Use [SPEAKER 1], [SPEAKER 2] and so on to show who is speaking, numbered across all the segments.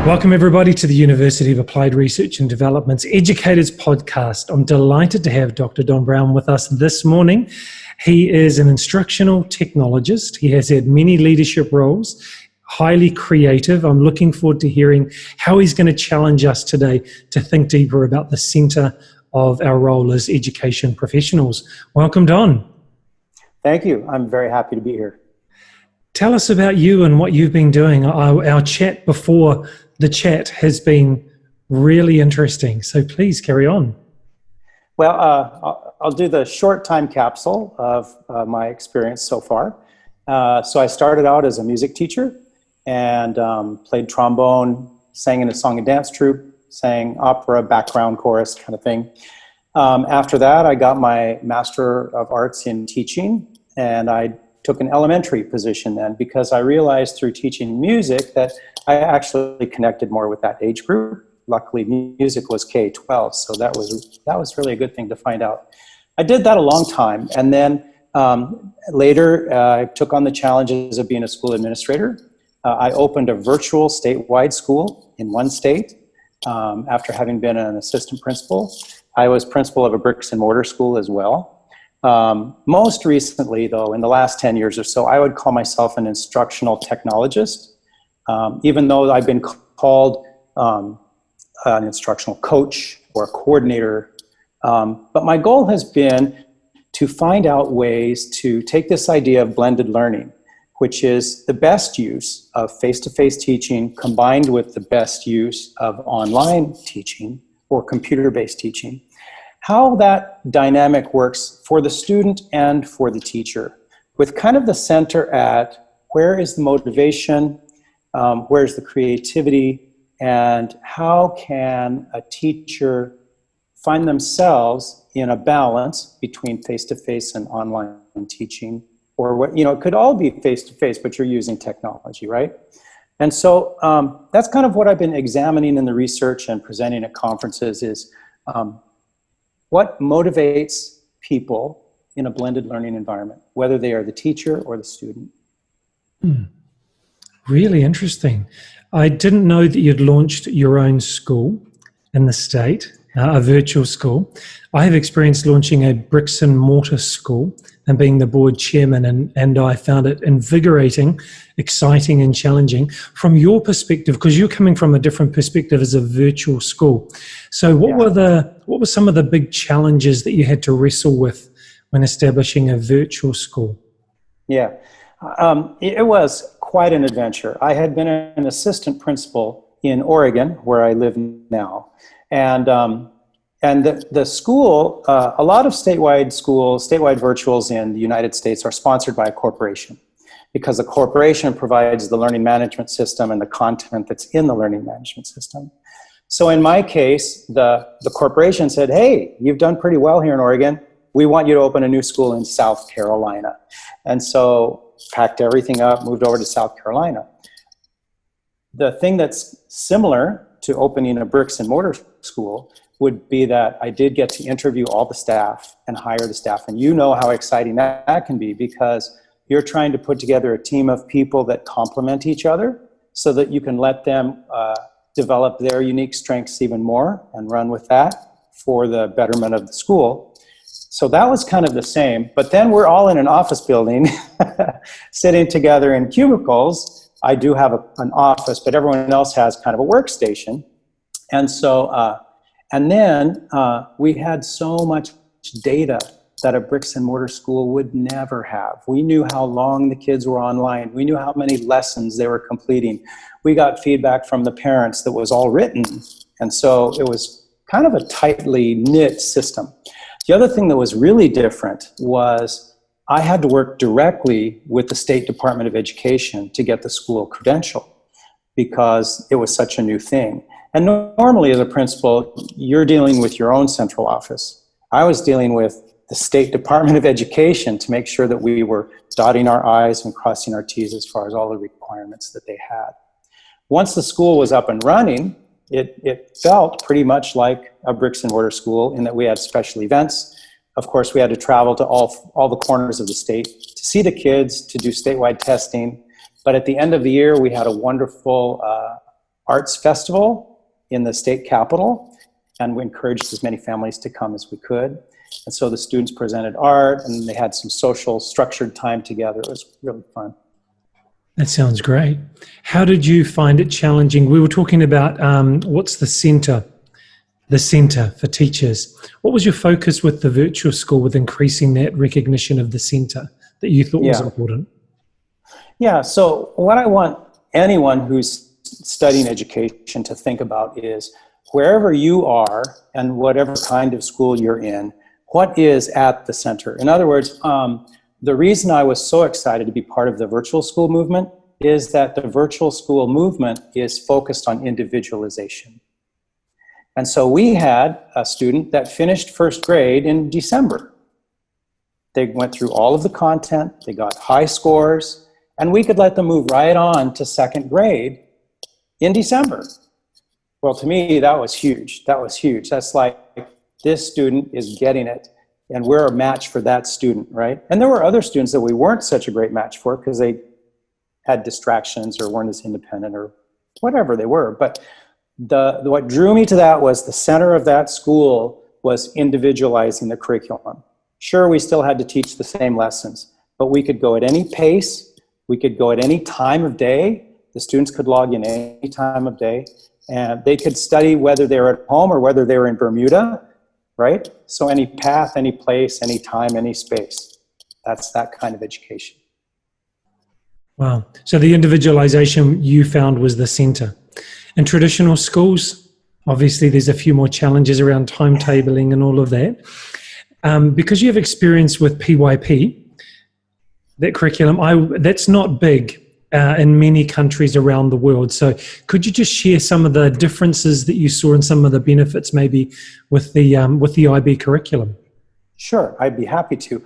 [SPEAKER 1] Welcome everybody to the University of Applied Research and Development's Educators podcast. I'm delighted to have Dr. Don Brown with us this morning. He is an instructional technologist. He has had many leadership roles, highly creative. I'm looking forward to hearing how he's going to challenge us today to think deeper about the center of our role as education professionals. Welcome, Don.
[SPEAKER 2] Thank you. I'm very happy to be here.
[SPEAKER 1] Tell us about you and what you've been doing. Our chat before the chat has been really interesting, so please carry on.
[SPEAKER 2] Well, I'll do the short time capsule of my experience so far. So I started out as a music teacher and played trombone, sang in a song and dance troupe, sang opera, background chorus kind of thing. After that, I got my Master of Arts in Teaching, and I took an elementary position then because I realized through teaching music that I actually connected more with that age group. Luckily, music was K-12, so that was really a good thing to find out. I did that a long time, and then later I took on the challenges of being a school administrator. I opened a virtual statewide school in one state after having been an assistant principal. I was principal of a bricks and mortar school as well. Most recently, though, in the last 10 years or so, I would call myself an instructional technologist, even though I've been called an instructional coach or a coordinator. But my goal has been to find out ways to take this idea of blended learning, which is the best use of face-to-face teaching combined with the best use of online teaching or computer-based teaching, how that dynamic works for the student and for the teacher, with kind of the center at where is the motivation, where's the creativity, and how can a teacher find themselves in a balance between face-to-face and online teaching, or what, it could all be face-to-face, but you're using technology, right? And so that's kind of what I've been examining in the research and presenting at conferences is what motivates people in a blended learning environment, whether they are the teacher or the student.
[SPEAKER 1] Really interesting. I didn't know that you'd launched your own school in the state, a virtual school. I have experienced launching a bricks and mortar school and being the board chairman, and I found it invigorating, exciting and challenging. From your perspective, because you're coming from a different perspective as a virtual school. So what were some of the big challenges that you had to wrestle with when establishing a virtual school?
[SPEAKER 2] Yeah, it was quite an adventure. I had been an assistant principal in Oregon, where I live now, and the school, a lot of statewide schools, statewide virtuals in the United States are sponsored by a corporation because the corporation provides the learning management system and the content that's in the learning management system. So in my case, the corporation said, hey, you've done pretty well here in Oregon. We want you to open a new school in South Carolina. And so packed everything up, moved over to South Carolina. The thing that's similar to opening a bricks and mortar school would be that I did get to interview all the staff and hire the staff. And you know how exciting that can be because you're trying to put together a team of people that complement each other so that you can let them develop their unique strengths even more and run with that for the betterment of the school. So that was kind of the same, but then we're all in an office building sitting together in cubicles. I do have an office, but everyone else has kind of a workstation. And so, and then we had so much data that a bricks and mortar school would never have. We knew how long the kids were online. We knew how many lessons they were completing. We got feedback from the parents that was all written. And so it was kind of a tightly knit system. The other thing that was really different was I had to work directly with the State Department of Education to get the school credential because it was such a new thing. And normally as a principal, you're dealing with your own central office. I was dealing with the State Department of Education to make sure that we were dotting our I's and crossing our T's as far as all the requirements that they had. Once the school was up and running, it felt pretty much like a bricks and mortar school in that we had special events. Of course, we had to travel to all the corners of the state to see the kids, to do statewide testing. But at the end of the year, we had a wonderful arts festival in the state capitol, and we encouraged as many families to come as we could. And so the students presented art, and they had some social structured time together. It was really fun.
[SPEAKER 1] That sounds great. How did you find it challenging? We were talking about what's the centre for teachers. What was your focus with the virtual school with increasing that recognition of the centre that you thought was important?
[SPEAKER 2] Yeah, so what I want anyone who's studying education to think about is wherever you are and whatever kind of school you're in, what is at the center? In other words, the reason I was so excited to be part of the virtual school movement is that the virtual school movement is focused on individualization. And so we had a student that finished first grade in December. They went through all of the content, they got high scores, and we could let them move right on to second grade in December. Well, to me, that was huge. That was huge. That's like, this student is getting it, and we're a match for that student, right? And there were other students that we weren't such a great match for because they had distractions or weren't as independent or whatever they were. But what drew me to that was the center of that school was individualizing the curriculum. Sure, we still had to teach the same lessons, but we could go at any pace, we could go at any time of day. The students could log in any time of day, and they could study whether they were at home or whether they were in Bermuda, right? So any path, any place, any time, any space. That's that kind of education.
[SPEAKER 1] Wow. So the individualization you found was the center. In traditional schools, obviously there's a few more challenges around timetabling and all of that. Because you have experience with PYP, that curriculum, that's not big in many countries around the world. So could you just share some of the differences that you saw and some of the benefits maybe with the IB curriculum?
[SPEAKER 2] Sure, I'd be happy to.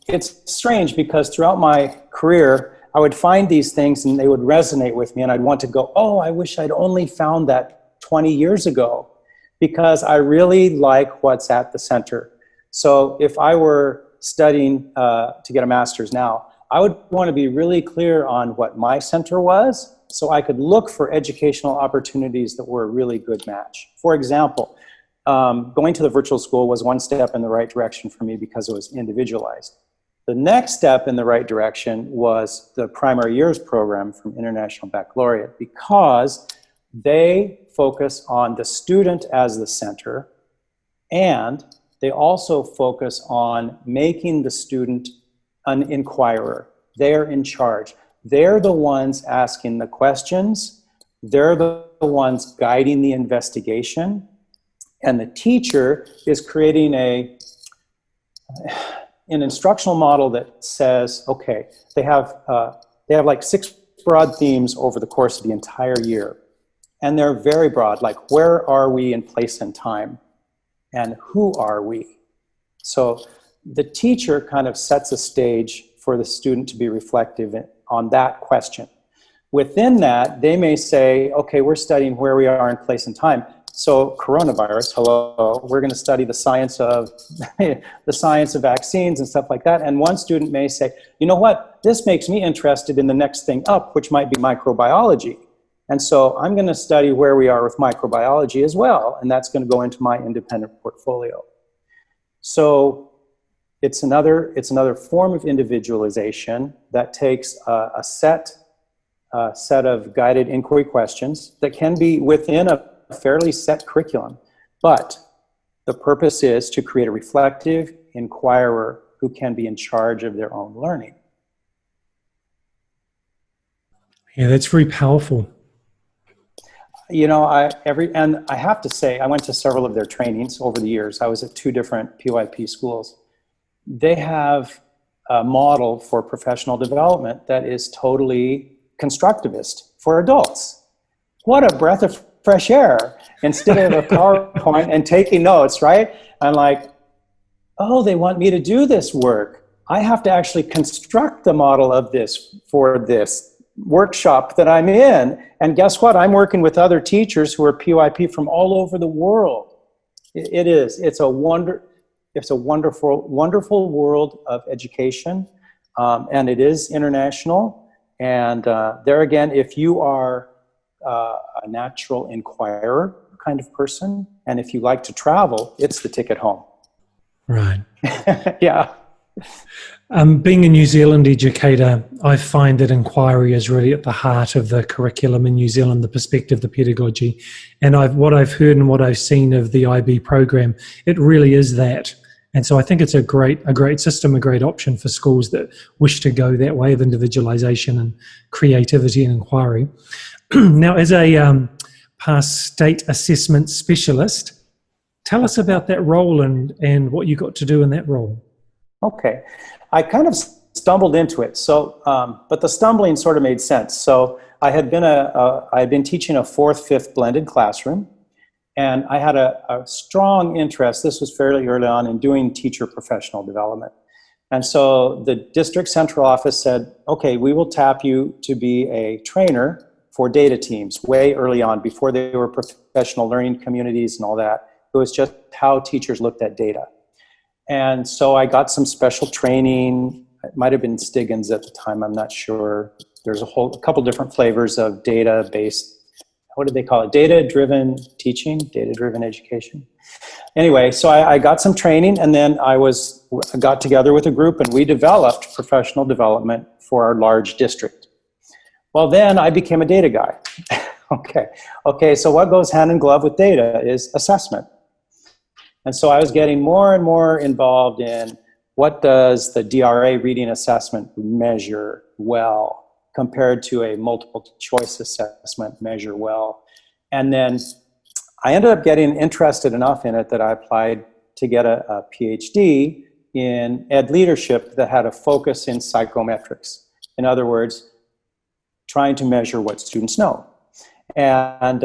[SPEAKER 2] It's strange because throughout my career, I would find these things and they would resonate with me, and I'd want to go, oh, I wish I'd only found that 20 years ago, because I really like what's at the center. So if I were studying to get a master's now, I would want to be really clear on what my center was so I could look for educational opportunities that were a really good match. For example, going to the virtual school was one step in the right direction for me because it was individualized. The next step in the right direction was the primary years program from International Baccalaureate, because they focus on the student as the center, and they also focus on making the student an inquirer. They're in charge. They're the ones asking the questions. They're the ones guiding the investigation. And the teacher is creating an instructional model that says, okay, they have like 6 broad themes over the course of the entire year. And they're very broad, like where are we in place and time? And who are we? So the teacher kind of sets a stage for the student to be reflective on that question. Within that, they may say, okay, we're studying where we are in place and time. So coronavirus, hello, we're going to study the science of vaccines and stuff like that. And one student may say, you know what, this makes me interested in the next thing up, which might be microbiology. And so I'm going to study where we are with microbiology as well, and that's going to go into my independent portfolio. So it's another form of individualization that takes a set of guided inquiry questions that can be within a fairly set curriculum, but the purpose is to create a reflective inquirer who can be in charge of their own learning.
[SPEAKER 1] Yeah, that's very powerful.
[SPEAKER 2] You know, and I have to say, I went to several of their trainings over the years. I was at 2 different PYP schools. They have a model for professional development that is totally constructivist for adults. What a breath of fresh air, instead of a PowerPoint and taking notes, right? I'm like, oh, they want me to do this work. I have to actually construct the model of this for this workshop that I'm in. And guess what? I'm working with other teachers who are PYP from all over the world. It's a wonderful, wonderful world of education. And it is international. And there again, if you are a natural inquirer kind of person. And if you like to travel, it's the ticket home.
[SPEAKER 1] Right.
[SPEAKER 2] Yeah.
[SPEAKER 1] Being a New Zealand educator, I find that inquiry is really at the heart of the curriculum in New Zealand, the perspective, the pedagogy. And what I've heard and what I've seen of the IB program, it really is that. And so I think it's a great system, a great option for schools that wish to go that way of individualization and creativity and inquiry. Now, as a past state assessment specialist, tell us about that role and what you got to do in that role.
[SPEAKER 2] Okay. I kind of stumbled into it. So, but the stumbling sort of made sense. So I had been teaching a 4th, 5th blended classroom, and I had a strong interest, this was fairly early on, in doing teacher professional development. And so the district central office said, okay, we will tap you to be a trainer for data teams way early on, before they were professional learning communities and all that. It was just how teachers looked at data. And so I got some special training. It might have been Stiggins at the time, I'm not sure. There's a couple different flavors of data-based, what did they call it? Data-driven teaching, data-driven education. Anyway, so I got some training, and then I got together with a group, and we developed professional development for our large district. Well, then I became a data guy. Okay, so what goes hand in glove with data is assessment. And so I was getting more and more involved in what does the DRA reading assessment measure well compared to a multiple choice assessment measure well. And then I ended up getting interested enough in it that I applied to get a PhD in ed leadership that had a focus in psychometrics. In other words, trying to measure what students know. And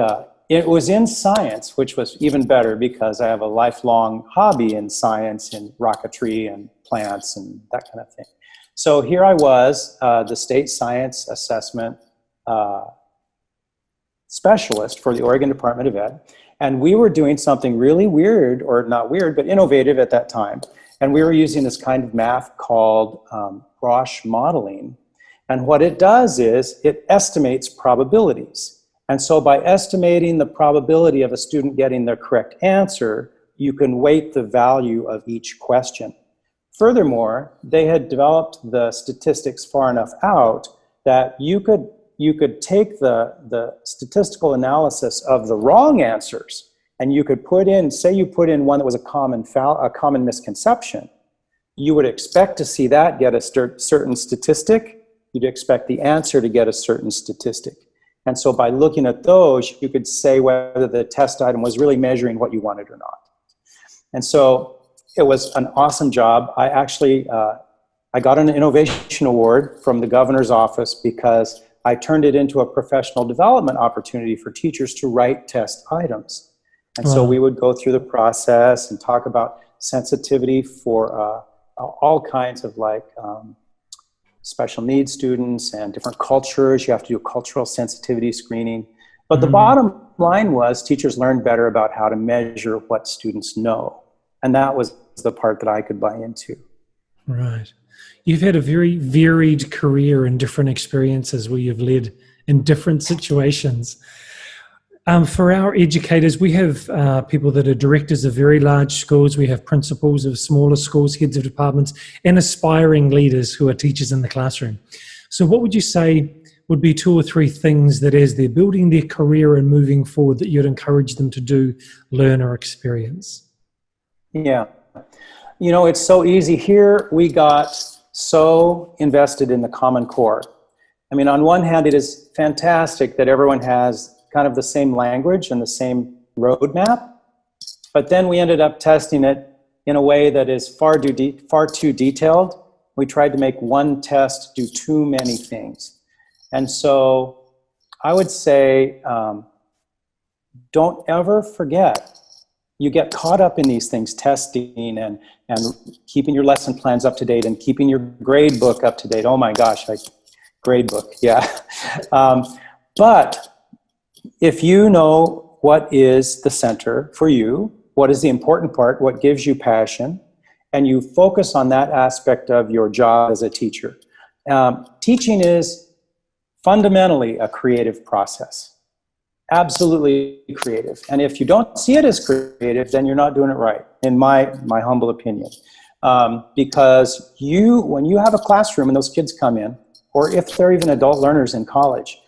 [SPEAKER 2] it was in science, which was even better because I have a lifelong hobby in science, in rocketry and plants and that kind of thing. So here I was, the state science assessment specialist for the Oregon Department of Ed. And we were doing something really weird, or not weird, but innovative at that time. And we were using this kind of math called Roche modeling. And what it does is it estimates probabilities. And so by estimating the probability of a student getting the correct answer, you can weight the value of each question. Furthermore, they had developed the statistics far enough out that you could take the statistical analysis of the wrong answers, and you could put in, say you put in one that was a common misconception, you would expect to see that get a certain statistic, you'd expect the answer to get a certain statistic. And so by looking at those, you could say whether the test item was really measuring what you wanted or not. And so it was an awesome job. I actually, I got an innovation award from the governor's office because I turned it into a professional development opportunity for teachers to write test items. And so we would go through the process and talk about sensitivity for all kinds of special needs students and different cultures. You have to do cultural sensitivity screening. But the bottom line was teachers learned better about how to measure what students know. And that was the part that I could buy into.
[SPEAKER 1] Right. You've had a very varied career and different experiences where you've led in different situations. For our educators, we have people that are directors of very large schools. We have principals of smaller schools, heads of departments, and aspiring leaders who are teachers in the classroom. So what would you say would be 2 or 3 things that as they're building their career and moving forward that you'd encourage them to do, learn, or experience?
[SPEAKER 2] Yeah. You know, it's so easy. Here we got so invested in the Common Core. I mean, on one hand, it is fantastic that everyone has kind of the same language and the same roadmap, but then we ended up testing it in a way that is far too detailed. We tried to make one test do too many things. And so I would say, don't ever forget, you get caught up in these things, testing and keeping your lesson plans up to date and keeping your grade book up to date. Oh my gosh, grade book, yeah. But if you know what is the center for you, what is the important part, what gives you passion, and you focus on that aspect of your job as a teacher. Teaching is fundamentally a creative process. absolutely creative. And if you don't see it as creative, then you're not doing it right, in my humble opinion. Because when you have a classroom and those kids come in, or if they're even adult learners in college,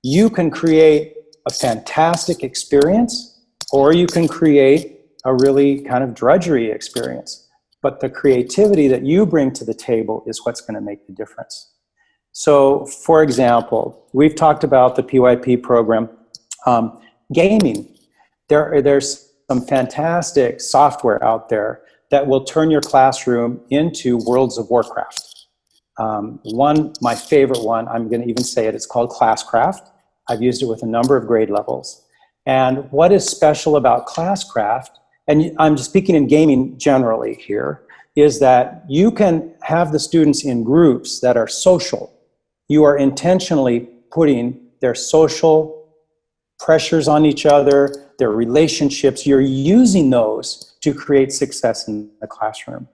[SPEAKER 2] you can create a fantastic experience, or you can create a really kind of drudgery experience. But the creativity that you bring to the table is what's going to make the difference. So, for example, we've talked about the PYP program. Gaming. There's some fantastic software out there that will turn your classroom into Worlds of Warcraft. My favorite one, I'm going to even say it, it's called Classcraft. I've used it with a number of grade levels. And what is special about Classcraft, and I'm just speaking in gaming generally here, is that you can have the students in groups that are social. You are intentionally putting their social pressures on each other, their relationships. You're using those to create success in the classroom.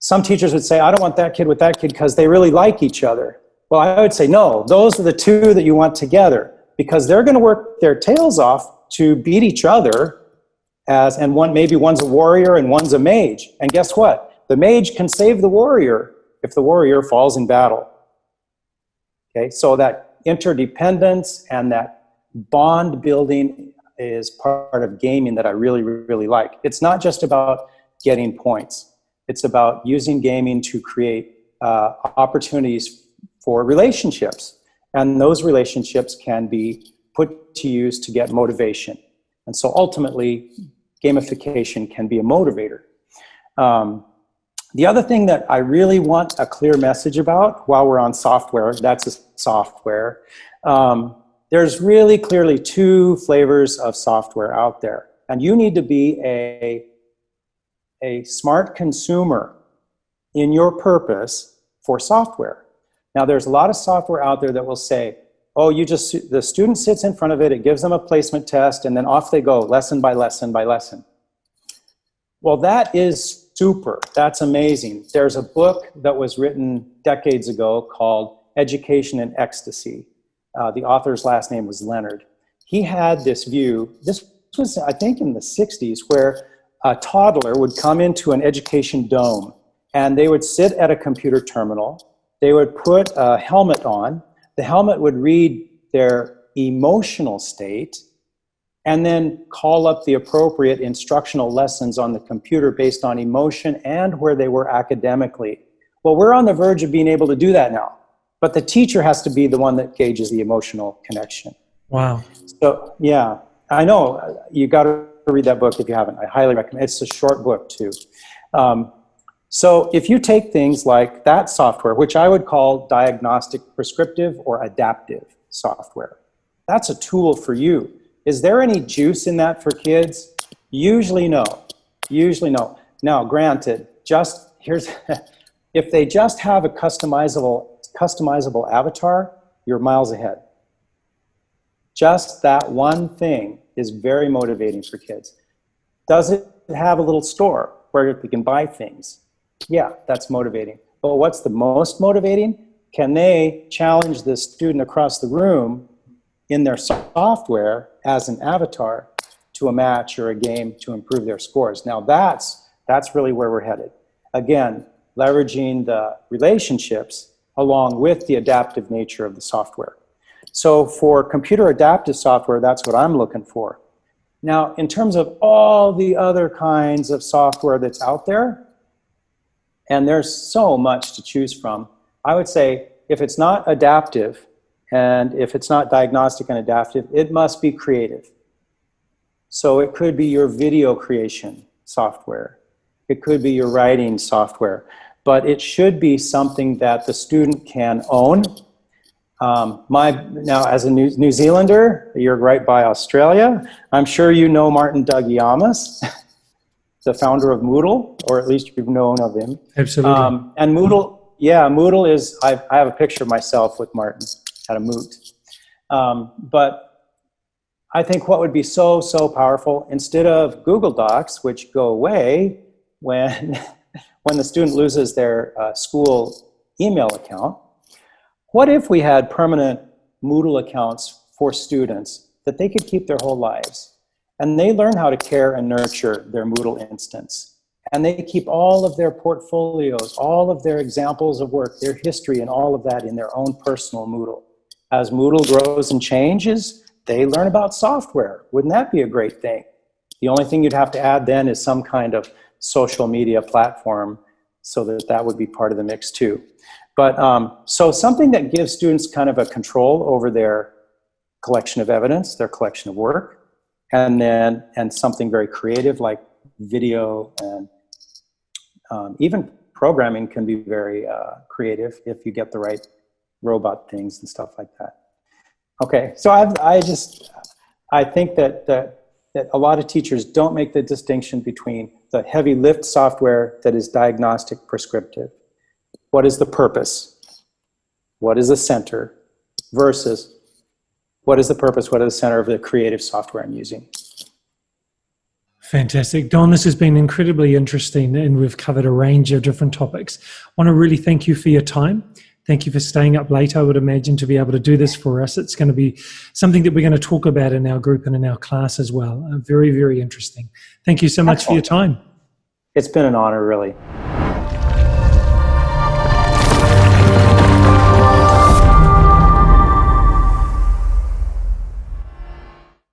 [SPEAKER 2] Some teachers would say, I don't want that kid with that kid because they really like each other. Well, I would say, no, those are the two that you want together, because they're going to work their tails off to beat each other, and maybe one's a warrior and one's a mage. And guess what? The mage can save the warrior if the warrior falls in battle. Okay, so that interdependence and that bond building is part of gaming that I really, really like. It's not just about getting points. It's about using gaming to create opportunities for relationships. And those relationships can be put to use to get motivation. And so ultimately, gamification can be a motivator. The other thing that I really want a clear message about while we're on software, that's a software. There's really clearly two flavors of software out there. And you need to be a smart consumer in your purpose for software. Now, there's a lot of software out there that will say, oh, the student sits in front of it, it gives them a placement test, and then off they go, lesson by lesson by lesson. Well, that is super. That's amazing. There's a book that was written decades ago called Education in Ecstasy. The author's last name was Leonard. He had this view, this was, I think, in the 60s, where a toddler would come into an education dome, and they would sit at a computer terminal. They would put a helmet on. The helmet would read their emotional state, and then call up the appropriate instructional lessons on the computer based on emotion and where they were academically. Well, we're on the verge of being able to do that now. But the teacher has to be the one that gauges the emotional connection.
[SPEAKER 1] Wow.
[SPEAKER 2] So, yeah, I know you got to read that book if you haven't. I highly recommend it. It's a short book, too. So if you take things like that software, which I would call diagnostic, prescriptive, or adaptive software, that's a tool for you. Is there any juice in that for kids? Usually no. Usually no. Now, granted, if they just have a customizable avatar, you're miles ahead. Just that one thing is very motivating for kids. Does it have a little store where they can buy things? Yeah, that's motivating. But what's the most motivating? Can they challenge the student across the room in their software as an avatar to a match or a game to improve their scores? Now that's really where we're headed. Again, leveraging the relationships along with the adaptive nature of the software. So for computer adaptive software, that's what I'm looking for. Now, in terms of all the other kinds of software that's out there, and there's so much to choose from, I would say if it's not adaptive and if it's not diagnostic and adaptive, it must be creative. So it could be your video creation software. It could be your writing software. But it should be something that the student can own. Now, as a New Zealander, you're right by Australia. I'm sure you know Martin Doughiamas, the founder of Moodle, or at least you've known of him.
[SPEAKER 1] Absolutely.
[SPEAKER 2] And Moodle, yeah, Moodle is, I have a picture of myself with Martin at a moot. But I think what would be so powerful, instead of Google Docs, which go away when the student loses their school email account, what if we had permanent Moodle accounts for students that they could keep their whole lives. And they learn how to care and nurture their Moodle instance. And they keep all of their portfolios, all of their examples of work, their history, and all of that in their own personal Moodle. As Moodle grows and changes, they learn about software. Wouldn't that be a great thing? The only thing you'd have to add then is some kind of social media platform, so that would be part of the mix too. But so something that gives students kind of a control over their collection of evidence, their collection of work, and something very creative like video, and even programming can be very creative if you get the right robot things and stuff like that. Okay, so I think that a lot of teachers don't make the distinction between the heavy lift software that is diagnostic prescriptive. What is the purpose? What is the center? Versus what is the purpose? What is the center of the creative software I'm using?
[SPEAKER 1] Fantastic. Don, this has been incredibly interesting, and we've covered a range of different topics. I want to really thank you for your time. Thank you for staying up late, I would imagine, to be able to do this for us. It's going to be something that we're going to talk about in our group and in our class as well. Very, very interesting. Thank you so much for your time.
[SPEAKER 2] It's been an honor, really.